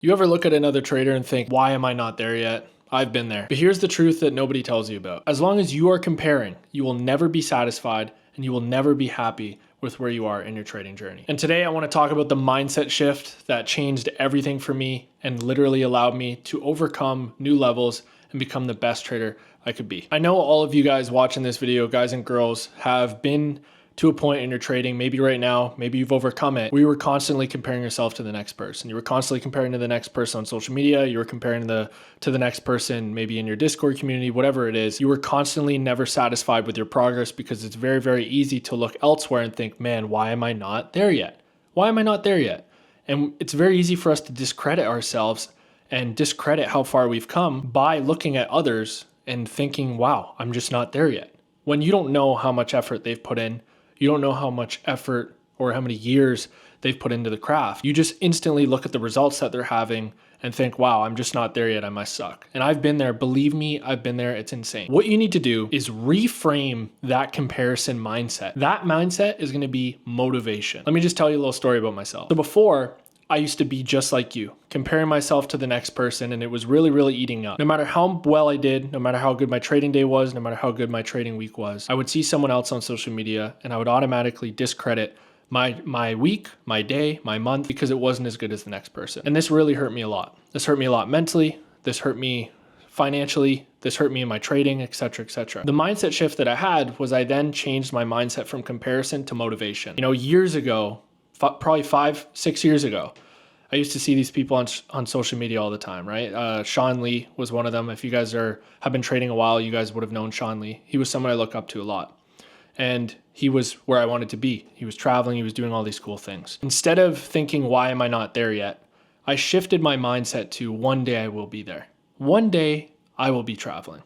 You ever look at another trader and think, why am I not there yet? I've been there. But here's the truth that nobody tells you about. As long as you are comparing, you will never be satisfied and you will never be happy with where you are in your trading journey. And today I want to talk about the mindset shift that changed everything for me and literally allowed me to overcome new levels and become the best trader I could be. I know all of you guys watching this video, guys and girls, have been to a point in your trading, maybe right now, maybe you've overcome it. We were constantly comparing yourself to the next person. You were constantly comparing to the next person on social media. You were comparing to the next person, maybe in your Discord community, whatever it is. You were constantly never satisfied with your progress because it's very, very easy to look elsewhere and think, man, why am I not there yet? Why am I not there yet? And it's very easy for us to discredit ourselves and discredit how far we've come by looking at others and thinking, wow, I'm just not there yet. When you don't know how much effort they've put in, you don't know how much effort or how many years they've put into the craft. You just instantly look at the results that they're having and think, wow, I'm just not there yet. I must suck. And I've been there. Believe me, I've been there. It's insane. What you need to do is reframe that comparison mindset. That mindset is going to be motivation. Let me just tell you a little story about myself. So before, I used to be just like you, comparing myself to the next person, and it was really, really eating up. No matter how well I did, no matter how good my trading day was, no matter how good my trading week was, I would see someone else on social media and I would automatically discredit my week, my day, my month, because it wasn't as good as the next person. And this really hurt me a lot. This hurt me a lot mentally. This hurt me financially. This hurt me in my trading, etc., etc. The mindset shift that I had was I then changed my mindset from comparison to motivation. You know, years ago, probably 5-6 years ago, I used to see these people on social media all the time, right? Sean Lee was one of them. If you guys have been trading a while, you guys would have known Sean Lee. He was someone I look up to a lot. And he was where I wanted to be. He was traveling, he was doing all these cool things. Instead of thinking, why am I not there yet? I shifted my mindset to one day I will be there. One day I will be traveling.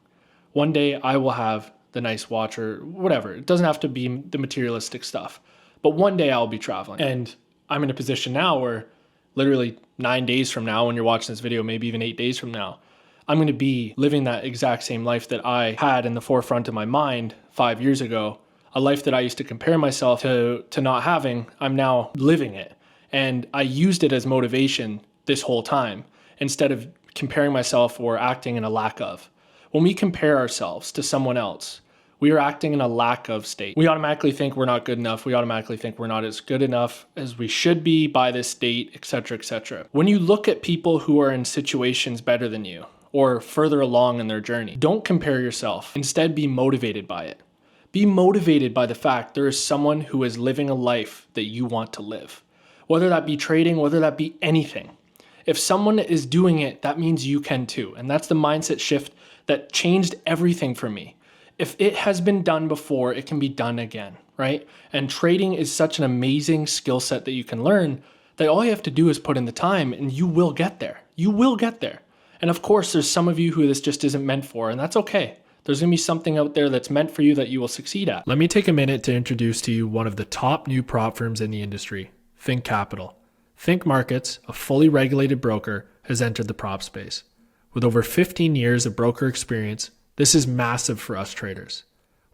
One day I will have the nice watch or whatever. It doesn't have to be the materialistic stuff. But one day I'll be traveling. And I'm in a position now where literally 9 days from now, when you're watching this video, maybe even 8 days from now, I'm going to be living that exact same life that I had in the forefront of my mind 5 years ago. A life that I used to compare myself to not having, I'm now living it. And I used it as motivation this whole time instead of comparing myself or acting in a lack of. When we compare ourselves to someone else, we are acting in a lack of state. We automatically think we're not good enough. We automatically think we're not as good enough as we should be by this date, etc., etc. When you look at people who are in situations better than you or further along in their journey, don't compare yourself. Instead, be motivated by it. Be motivated by the fact there is someone who is living a life that you want to live. Whether that be trading, whether that be anything. If someone is doing it, that means you can too. And that's the mindset shift that changed everything for me. If it has been done before, it can be done again, right? And trading is such an amazing skill set that you can learn that all you have to do is put in the time and you will get there. You will get there. And of course, there's some of you who this just isn't meant for, and that's okay. There's gonna be something out there that's meant for you that you will succeed at. Let me take a minute to introduce to you one of the top new prop firms in the industry, Think Capital. Think Markets, a fully regulated broker, has entered the prop space. With over 15 years of broker experience, this is massive for us traders.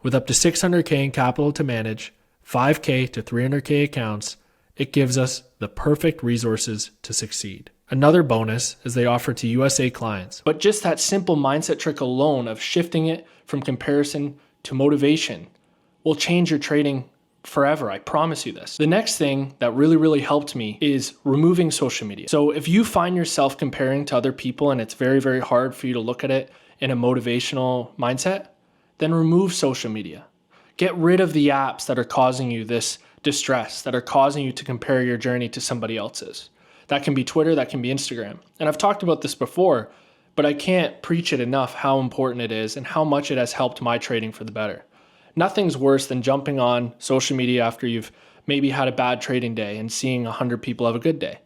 With up to $600K in capital to manage, $5K to $300K accounts, it gives us the perfect resources to succeed. Another bonus is they offer to USA clients. But just that simple mindset trick alone of shifting it from comparison to motivation will change your trading forever. I promise you this. The next thing that really, really helped me is removing social media. So if you find yourself comparing to other people and it's very, very hard for you to look at it in a motivational mindset, then remove social media. Get rid of the apps that are causing you this distress, that are causing you to compare your journey to somebody else's. That can be Twitter, that can be Instagram. And I've talked about this before, but I can't preach it enough how important it is and how much it has helped my trading for the better. Nothing's worse than jumping on social media after you've maybe had a bad trading day and seeing 100 people have a good day.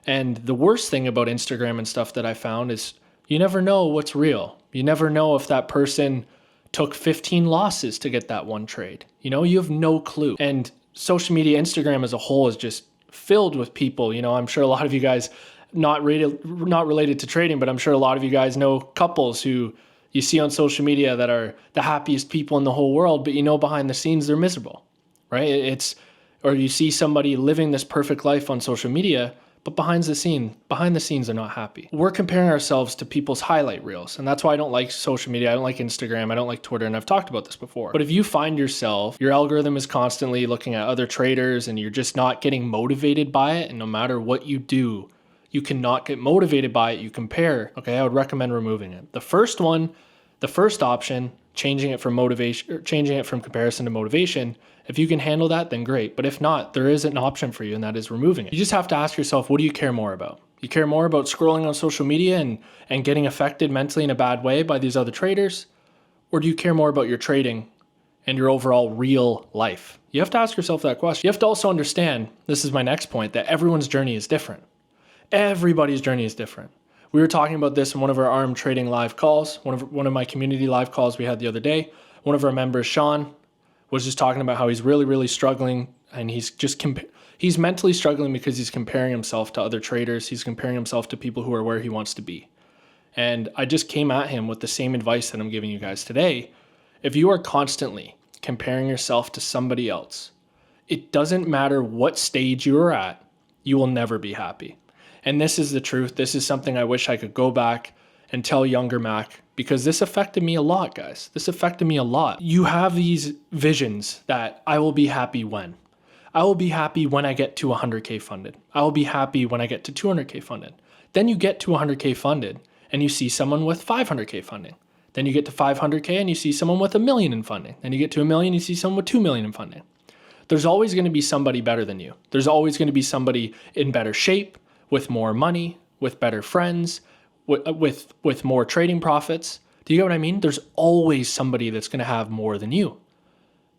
And the worst thing about Instagram and stuff that I found is you never know what's real. You never know if that person took 15 losses to get that one trade. You know, you have no clue. And social media, Instagram as a whole is just filled with people. You know, I'm sure a lot of you guys, not related to trading, but I'm sure a lot of you guys know couples who you see on social media that are the happiest people in the whole world, but you know behind the scenes they're miserable, right? Or you see somebody living this perfect life on social media, but behind the scenes, they're not happy. We're comparing ourselves to people's highlight reels. And that's why I don't like social media. I don't like Instagram. I don't like Twitter. And I've talked about this before. But if you find yourself, your algorithm is constantly looking at other traders and you're just not getting motivated by it, and no matter what you do, you cannot get motivated by it, you compare, okay, I would recommend removing it. The first option, changing it from comparison to motivation, if you can handle that, then great. But if not, there is an option for you, and that is removing it. You just have to ask yourself, what do you care more about? You care more about scrolling on social media and getting affected mentally in a bad way by these other traders? Or do you care more about your trading and your overall real life? You have to ask yourself that question. You have to also understand, this is my next point, that everyone's journey is different. Everybody's journey is different. We were talking about this in one of our ARM trading live calls, one of my community live calls we had the other day. One of our members, Sean, was just talking about how he's really, really struggling, and he's mentally struggling because he's comparing himself to other traders. He's comparing himself to people who are where he wants to be. And I just came at him with the same advice that I'm giving you guys today. If you are constantly comparing yourself to somebody else, it doesn't matter what stage you are at, you will never be happy. And this is the truth. This is something I wish I could go back and tell younger Mack, because this affected me a lot, guys. This affected me a lot. You have these visions that I will be happy when. I will be happy when I get to 100K funded. I will be happy when I get to 200K funded. Then you get to 100K funded and you see someone with 500K funding. Then you get to 500K and you see someone with $1 million in funding. Then you get to $1 million, you see someone with $2 million in funding. There's always going to be somebody better than you. There's always going to be somebody in better shape, with more money, with better friends, with more trading profits. Do you get what I mean? There's always somebody that's going to have more than you.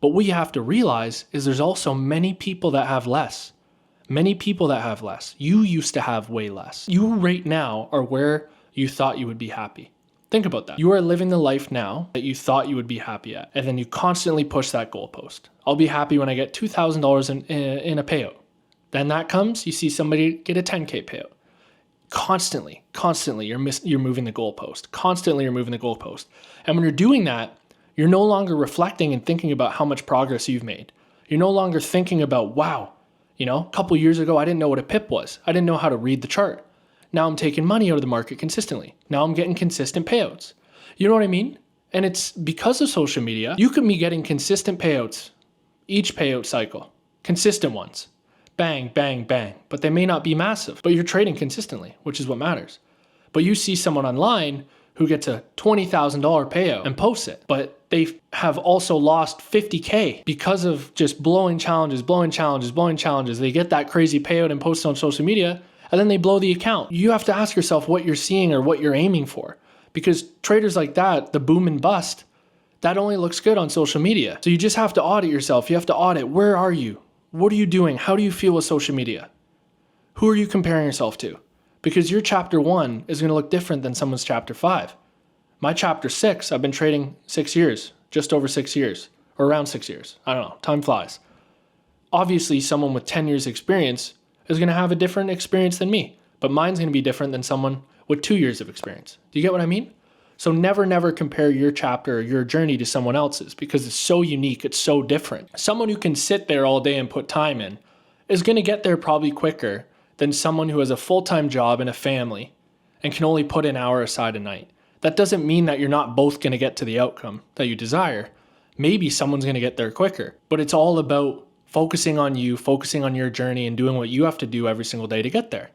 But what you have to realize is there's also many people that have less. Many people that have less. You used to have way less. You right now are where you thought you would be happy. Think about that. You are living the life now that you thought you would be happy at. And then you constantly push that goalpost. I'll be happy when I get $2,000 in a payout. Then that comes, you see somebody get a 10K payout. Constantly, you're moving the goalpost. Constantly, you're moving the goalpost. And when you're doing that, you're no longer reflecting and thinking about how much progress you've made. You're no longer thinking about, wow, a couple years ago, I didn't know what a pip was. I didn't know how to read the chart. Now I'm taking money out of the market consistently. Now I'm getting consistent payouts. You know what I mean? And it's because of social media. You can be getting consistent payouts each payout cycle, consistent ones. Bang, bang, bang. But they may not be massive, but you're trading consistently, which is what matters. But you see someone online who gets a $20,000 payout and posts it, but they have also lost 50K because of just blowing challenges. They get that crazy payout and post it on social media, and then they blow the account. You have to ask yourself what you're seeing or what you're aiming for, because traders like that, the boom and bust, that only looks good on social media. So you just have to audit yourself. You have to audit, where are you? What are you doing? How do you feel with social media? Who are you comparing yourself to? Because your chapter 1 is going to look different than someone's chapter 5. My chapter 6, I've been trading 6 years, just over 6 years, or around 6 years. I don't know, time flies. Obviously, someone with 10 years experience is going to have a different experience than me, but mine's going to be different than someone with 2 years of experience. Do you get what I mean? So never compare your chapter or your journey to someone else's, because it's so unique, it's so different. Someone who can sit there all day and put time in is going to get there probably quicker than someone who has a full-time job and a family and can only put an hour aside a night. That doesn't mean that you're not both going to get to the outcome that you desire. Maybe someone's going to get there quicker, but it's all about focusing on you, focusing on your journey, and doing what you have to do every single day to get there.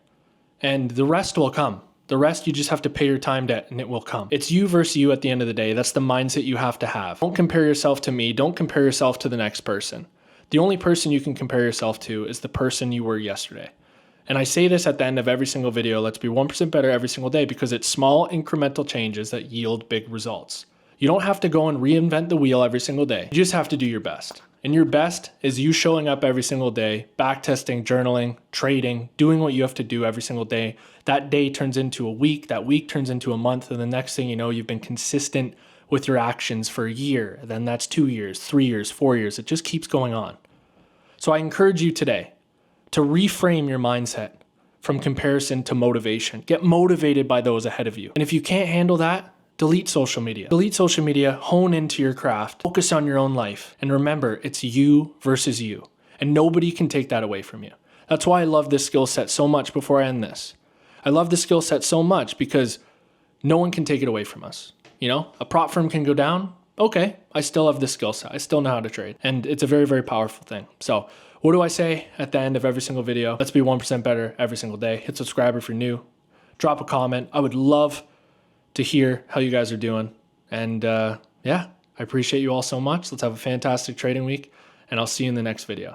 And the rest will come. The rest, you just have to pay your time debt and it will come. It's you versus you at the end of the day. That's the mindset you have to have. Don't compare yourself to me. Don't compare yourself to the next person. The only person you can compare yourself to is the person you were yesterday. And I say this at the end of every single video, let's be 1% better every single day, because it's small incremental changes that yield big results. You don't have to go and reinvent the wheel every single day. You just have to do your best. And your best is you showing up every single day, backtesting, journaling, trading, doing what you have to do every single day. That day turns into a week, that week turns into a month, and the next thing you know, you've been consistent with your actions for a year. Then that's 2 years, 3 years, 4 years. It just keeps going on. So I encourage you today to reframe your mindset from comparison to motivation. Get motivated by those ahead of you. And if you can't handle that, delete social media. Delete social media, hone into your craft, focus on your own life. And remember, it's you versus you. And nobody can take that away from you. That's why I love this skill set so much before I end this. I love this skill set so much because no one can take it away from us. You know, a prop firm can go down. Okay, I still have this skill set. I still know how to trade. And it's a very, very powerful thing. So what do I say at the end of every single video? Let's be 1% better every single day. Hit subscribe if you're new. Drop a comment. I would love to hear how you guys are doing. And yeah, I appreciate you all so much. Let's have a fantastic trading week, and I'll see you in the next video.